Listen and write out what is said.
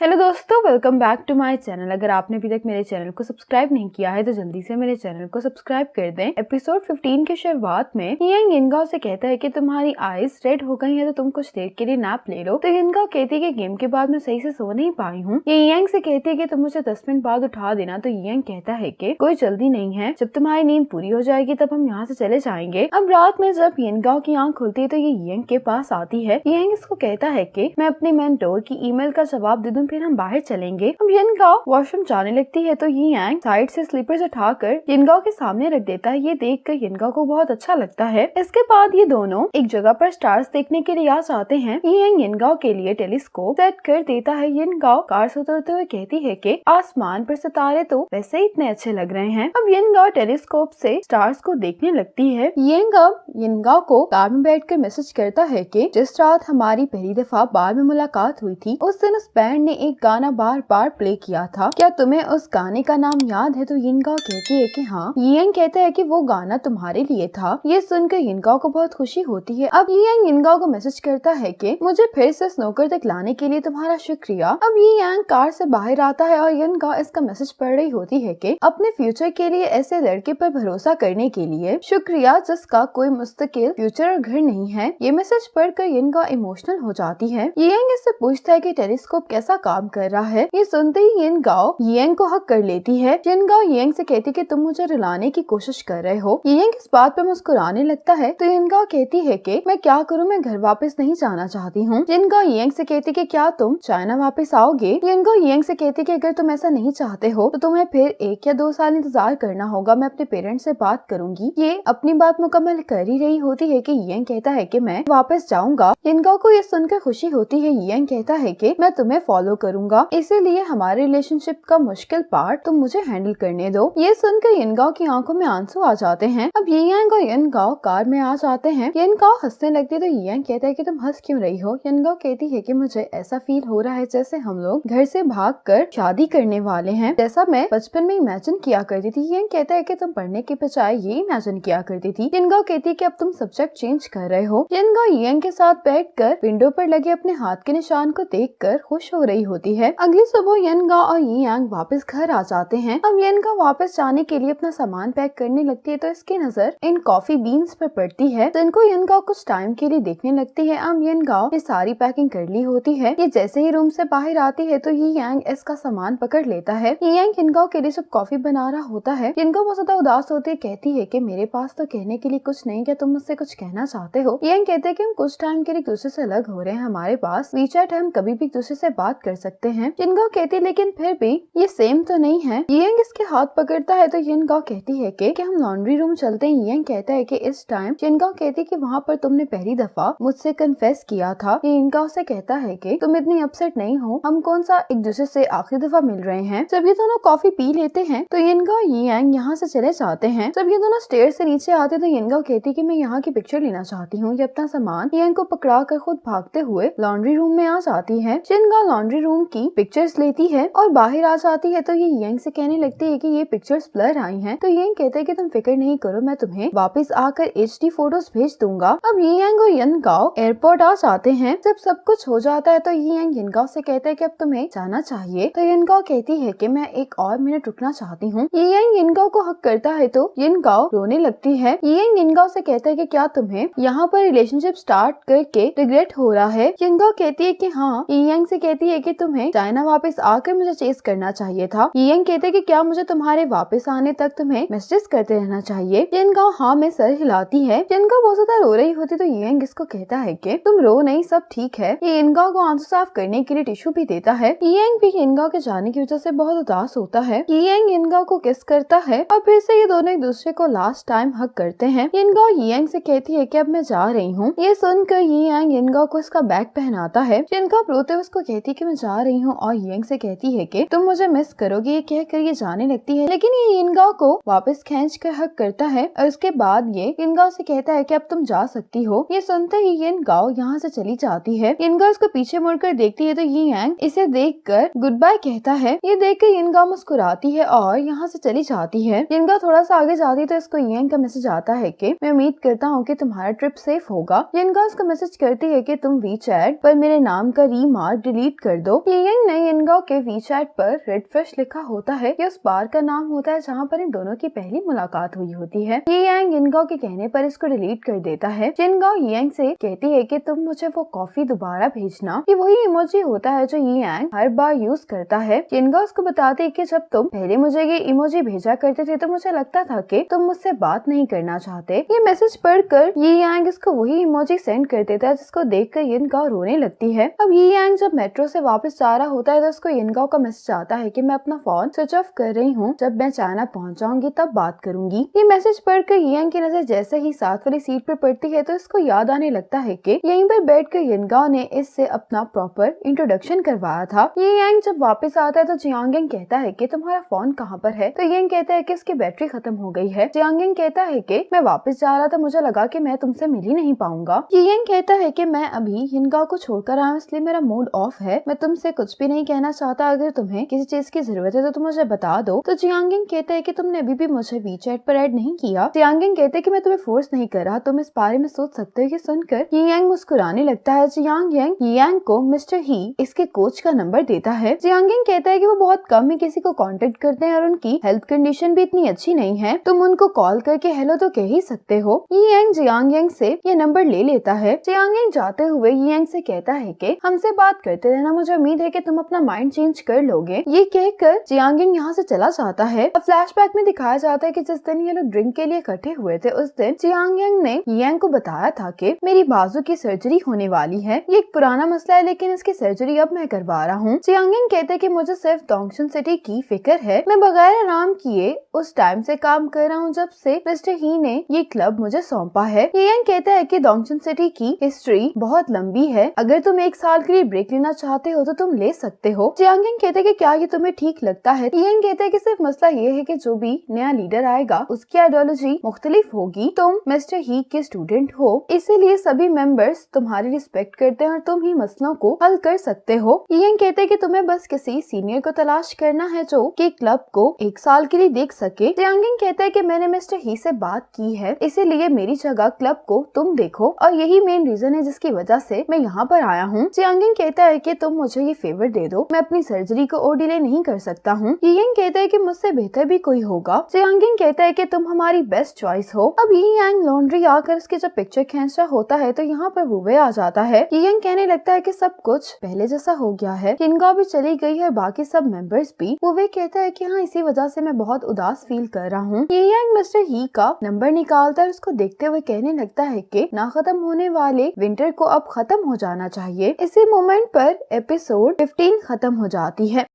Hello दोस्तों, welcome back to my channel. अगर आपने अभी तक मेरे चैनल को सब्सक्राइब नहीं किया है तो जल्दी से मेरे चैनल को सब्सक्राइब कर दें। एपिसोड 15 की शुरुआत में यियांग यिनगाओ से कहता है कि तुम्हारी आईज रेड हो गई है तो तुम कुछ देर के लिए नैप ले लो। तो यिनगाओ कहती है कि गेम के बाद मैं सही से सो नहीं पाई हूँ। ये यियांग से कहती है कि तुम मुझे 10 मिनट बाद उठा देना। तो यियांग कहता है कि कोई जल्दी नहीं है, जब तुम्हारी नींद पूरी हो जाएगी तब हम यहाँ से चले जाएंगे। अब रात में जब यिनगाओ की आंख खुलती है तो ये यियांग के पास आती है। यियांग इसको कहता है कि मैं अपने मेंटोर की ईमेल का जवाब दे दूं, फिर हम बाहर चलेंगे। अब यिनगाओ वॉशरूम जाने लगती है तो यियांग साइड से स्लीपर्स उठाकर यिनगाओ के सामने रख देता है। ये देखकर यिनगाओ को बहुत अच्छा लगता है। इसके बाद ये दोनों एक जगह पर स्टार्स देखने के लिए आ जाते हैं। यियांग यिनगाओ के लिए टेलीस्कोप सेट कर देता है। यिनगाओ कार से उतरते हुए कहती है कि आसमान पर सितारे तो वैसे ही इतने अच्छे लग रहे हैं। अब यिनगाओ टेलीस्कोप से स्टार्स को देखने लगती है। यिनगाओ को कार में बैठकर मैसेज करता है कि जिस रात हमारी पहली दफा बार में मुलाकात हुई थी उस दिन उस बैंड ने एक गाना बार बार प्ले किया था। क्या तुम्हें उस गाने का नाम याद है? तो यिनगाओ कहती है कि हाँ। यियांग कहता है कि वो गाना तुम्हारे लिए था। ये सुनकर यिनगाओ को बहुत खुशी होती है। अब यियांग यिनगाओ को मैसेज करता है कि मुझे फिर से स्नोकर तक लाने के लिए तुम्हारा शुक्रिया। अब यियांग कार से बाहर आता है और यिनगाओ इसका मैसेज पढ़ रही होती है कि अपने फ्यूचर के लिए ऐसे लड़के पर भरोसा करने के लिए शुक्रिया जिसका कोई मुस्तकिल फ्यूचर और घर नहीं है। ये मैसेज पढ़कर यिनगाओ इमोशनल हो जाती है। यियांग इससे पूछता है कि टेलीस्कोप कैसा काम कर रहा है। ये सुनते ही यिनगाओ यियांग को हक कर लेती है। यिनगाओ यियांग से कहती है कि तुम मुझे रुलाने की कोशिश कर रहे हो। यियांग इस बात पर मुस्कुराने लगता है तो यिनगाओ कहती है कि मैं क्या करूं, मैं घर वापस नहीं जाना चाहती हूँ। यिनगाओ यियांग से कहती है कि क्या तुम चाइना वापस आओगे? यिनगाओ यियांग से कहती है कि अगर तुम ऐसा नहीं चाहते हो तो तुम्हें फिर 1 या 2 साल इंतजार करना होगा। मैं अपने पेरेंट्स से बात करूंगी। ये अपनी बात मुकम्मल कर ही रही होती है कि यियांग कहता है कि मैं वापस जाऊंगा। यिनगाओ को ये सुनकर खुशी होती है। यियांग कहता है कि मैं तुम्हें फॉलो करूंगा, इसीलिए हमारे रिलेशनशिप का मुश्किल पार्ट तुम मुझे हैंडल करने दो। ये सुनकर यिनगाओ की आंखों में आंसू आ जाते हैं। अब यियांग और यिनगाओ कार में आ जाते हैं। यिनगाओ हंसने लगती है तो यियांग कहता है कि तुम हंस क्यों रही हो? यिनगाओ कहती है कि मुझे ऐसा फील हो रहा है जैसे हम लोग घर से भागकर शादी करने वाले हैं, जैसा मैं बचपन में इमेजिन किया करती थी। यियांग कहता है कि तुम पढ़ने के बजाय ये इमेजिन किया करती थी। यिनगाओ कहती है कि अब तुम सब्जेक्ट चेंज कर रहे हो। यिनगाओ यियांग के साथ बैठकर विंडो पर लगे अपने हाथ के निशान को देखकर खुश हो रही होती है। अगली सुबह यिनगाओ और यियांग वापस घर आ जाते हैं। अब यिनगाओ वापस जाने के लिए अपना सामान पैक करने लगती है तो इसकी नजर इन कॉफी बीन्स पर पड़ती है, जिनको यिनगाओ कुछ टाइम के लिए देखने लगती है। अब यिनगाओ ने सारी पैकिंग कर ली होती है। ये जैसे ही रूम से बाहर आती है तो यियांग इसका सामान पकड़ लेता है। यियांग यिनगाओ के लिए सब कॉफी बना रहा होता है। यिनगाओ बहुत ज्यादा उदास होती है, कहती है कि मेरे पास तो कहने के लिए कुछ नहीं, क्या तुम मुझसे कुछ कहना चाहते हो? यियांग कहते हैं कि हम कुछ टाइम के लिए एक दूसरे से अलग हो रहे हैं, हमारे पास वीचैट है, हम कभी भी एक दूसरे से बात कर सकते हैं। यिनगाओ कहती है लेकिन फिर भी ये सेम तो नहीं है। यियांग इसके हाथ पकड़ता है तो यिनगाओ कहती है कि हम लॉन्ड्री रूम चलते हैं। यियांग कहता है कि इस टाइम यिनगाओ कहती है कि वहाँ पर तुमने पहली दफा मुझसे कन्फेस किया था। यिनगाओ से कहता है कि तुम इतनी अपसेट नहीं हो, हम कौन सा एक दूसरे से आखिरी दफा मिल रहे हैं। जब ये दोनों कॉफी पी लेते हैं तो यिनगाओ यियांग यहाँ से चले जाते हैं। जब ये दोनों स्टेयर से नीचे आते तो यिनगाओ कहती है कि मैं यहाँ की पिक्चर लेना चाहती हूँ। ये अपना सामान यियांग को पकड़ा कर खुद भागते हुए लॉन्ड्री रूम में आ जाती है। यिनगाओ लॉन्ड्री रूम की पिक्चर्स लेती है और बाहर आ जाती है तो ये यियांग से कहने लगती है कि ये पिक्चर्स ब्लर आई हैं। तो यियांग कहता है कि तुम फिक्र नहीं करो, मैं तुम्हें वापस आकर HD फोटोज भेज दूंगा। अब यियांग और यिनगाओ एयरपोर्ट आ जाते हैं। जब सब कुछ हो जाता है तो यियांग यिनगाओ से कहता है कि अब तुम्हें जाना चाहिए। तो यिनगाओ कहती है कि मैं 1 और मिनट रुकना चाहती हूँ। यियांग यिनगाओ को हक करता है तो यिनगाओ रोने लगती है। यियांग यिनगाओ से कहता है कि क्या तुम्हें यहाँ पर रिलेशनशिप स्टार्ट करके रिग्रेट हो रहा है? यिनगाओ कहती है कि हाँ। यियांग से कहती है कि तुम्हें चाइना वापस आकर मुझे चेस करना चाहिए था। यियांग कहते हैं कि क्या मुझे तुम्हारे वापस आने तक तुम्हें मैसेज करते रहना चाहिए? यिनगाओ हाँ में सर हिलाती है। यिनगाओ बहुत ज्यादा रो रही होती तो यियांग इसको कहता है कि तुम रो नहीं, सब ठीक है। ये यिनगाओ को आंसू साफ करने के लिए टिश्यू भी देता है। यियांग भी यिनगाओ के जाने की वजह से बहुत उदास होता है। यियांग यिनगाओ को किस करता है और फिर से ये दोनों एक दूसरे को लास्ट टाइम हक करते हैं। यिनगाओ यियांग से कहती है कि अब मैं जा रही हूँ। ये सुनकर यियांग यिनगाओ को इसका बैग पहनाता है। यिनगाओ रोते हुए उसको कहती है कि मैं जा रही हूँ और यियांग से कहती है कि तुम मुझे मिस करोगे। ये कहकर ये जाने लगती है, लेकिन ये यिनगाओ को वापस खींच कर हक करता है और उसके बाद ये यिनगाओ से कहता है कि अब तुम जा सकती हो। ये सुनते ही यिनगाओ यहाँ से चली जाती है। यिनगाओ उसको पीछे मुड़कर देखती है तो यियांग इसे देखकर गुड बाय कहता है। ये देखकर यिनगाओ मुस्कुराती है और यहाँ से चली जाती है। यिनगाओ थोड़ा सा आगे जाती है तो इसको यियांग का मैसेज आता है कि मैं उम्मीद करता हूँ कि तुम्हारा ट्रिप सेफ होगा। यिनगाओ उसको मैसेज करती है कि तुम वीचैट पर मेरे नाम का रीमार्क डिलीट कर दो। यियांग ने यिनगाओ के वीचैट पर रेड फिश लिखा होता है। ये उस बार का नाम होता है जहाँ पर इन दोनों की पहली मुलाकात हुई होती है। यियांग यिनगाओ के कहने पर इसको डिलीट कर देता है। यिनगाओ यियांग से कहती है कि तुम मुझे वो कॉफी दोबारा भेजना। ये वही इमोजी होता है जो यियांग हर बार यूज करता है। यिनगाओ उसको बताती है कि जब तुम पहले मुझे ये इमोजी भेजा करते थे तो मुझे लगता था कि तुम मुझसे बात नहीं करना चाहते। ये मैसेज पढ़कर यियांग इसको वही इमोजी सेंड कर देता है, जिसको देखकर यिनगाओ रोने लगती है। अब यियांग जब मेट्रो से वापस जा रहा होता है तो उसको यिनगाओ का मैसेज आता है कि मैं अपना फोन स्विच ऑफ कर रही हूँ, जब मैं चाइना पहुँच जाऊंगी तब बात करूंगी। ये मैसेज पढ़कर यियांग की नजर जैसे ही साथ वाली सीट पर पड़ती है तो इसको याद आने लगता है कि यहीं पर बैठकर यिनगाओ ने इससे अपना प्रॉपर इंट्रोडक्शन करवाया था। यियांग जब वापस आता है तो जियांगिंग कहता है कि तुम्हारा फोन कहाँ पर है, तो यियांग कहता है कि उसकी बैटरी खत्म हो गई है। जियांगिंग कहता है कि मैं वापस जा रहा था, मुझे लगा कि मैं तुमसे मिल ही नहीं पाऊंगा। यियांग कहता है कि मैं अभी यिनगाओ को छोड़कर आया हूँ, इसलिए मेरा मूड ऑफ है, मैं तुमसे कुछ भी नहीं कहना चाहता। अगर तुम्हें किसी चीज की जरूरत है तो तुम मुझे बता दो। तो जियांगिंग कहता है कि तुमने अभी भी मुझे वीचैट पर ऐड नहीं किया। जियांगिंग कहते हैं कि मैं तुम्हें फोर्स नहीं कर रहा, तुम इस बारे में सोच सकते हो। कि सुनकर यियांग मुस्कुराने लगता है। जियांगिंग यियांग को मिस्टर ही इसके कोच का नंबर देता है। जियांगिंग कहता है कि वो बहुत कम ही किसी को कांटेक्ट करते हैं और उनकी हेल्थ कंडीशन भी इतनी अच्छी नहीं है, तुम उनको कॉल करके हेलो तो कह ही सकते हो। यियांग जियांगिंग से ये नंबर ले लेता है। जियांगिंग जाते हुए यियांग से कहता है कि हमसे बात करते रहना, मुझे उम्मीद है कि तुम अपना माइंड चेंज कर लोगे। ये कहकर जियांगिंग यहाँ से चला जाता है। अब फ्लैशबैक में दिखाया जाता है कि जिस दिन ये लोग ड्रिंक के लिए इकट्ठे हुए थे उस दिन जियांगिंग ने यियांग को बताया था कि मेरी बाजू की सर्जरी होने वाली है। ये एक पुराना मसला है लेकिन इसकी सर्जरी अब मैं करवा रहा हूँ। जियांगिंग कहते हैं कि मुझे सिर्फ डोंगशन सिटी की फिक्र है, मैं बगैर आराम किए उस टाइम से काम कर रहा हूँ जब से मिस्टर ही ने ये क्लब मुझे सौंपा है। यियांग कहता है कि डोंगशन सिटी की हिस्ट्री बहुत लंबी है, अगर तुम एक साल के लिए ब्रेक लेना चाहते हो तो तुम ले सकते हो। जियांगिंग कहते हैं कि क्या ये तुम्हें ठीक लगता है। यियांग कहते हैं कि सिर्फ मसला ये है कि जो भी नया लीडर आएगा उसकी आइडियोलॉजी मुख्तलिफ होगी। तुम मिस्टर ही के स्टूडेंट हो, इसीलिए सभी मेंबर्स तुम्हारी रिस्पेक्ट करते हैं और तुम ही मसलों को हल कर सकते हो। यियांग कहते हैं कि तुम्हें बस किसी सीनियर को तलाश करना है जो कि क्लब को एक साल के लिए देख सके। जियांगिंग कहता है कि मैंने मिस्टर ही से बात की है, इसीलिए मेरी जगह क्लब को तुम देखो और यही मेन रीजन है जिसकी वजह से मैं यहाँ पर आया हूँ। जियांगिंग कहता है कि तुम मुझे ये फेवर दे दो, मैं अपनी सर्जरी को और डिले नहीं कर सकता हूँ। यियांग कहता है कि मुझसे बेहतर भी कोई होगा। जियांगिंग कहता है कि तुम हमारी बेस्ट चॉइस हो। अब यियांग लॉन्ड्री आकर उसकी जब पिक्चर खींच रहा होता है तो यहाँ पर वुवे आ जाता है। यियांग कहने लगता है कि सब कुछ पहले जैसा हो गया है, यिनगाओ भी चली गई है, बाकी सब मेंबर्स भी। वुवे कहता है कि हाँ, इसी वजह से मैं बहुत उदास फील कर रहा हूँ। यियांग मिस्टर ही का नंबर निकालता है, उसको देखते हुए कहने लगता है कि ना खत्म होने वाले विंटर को अब खत्म हो जाना चाहिए। इसी मोमेंट पर एपिसोड 15 खत्म हो जाती है।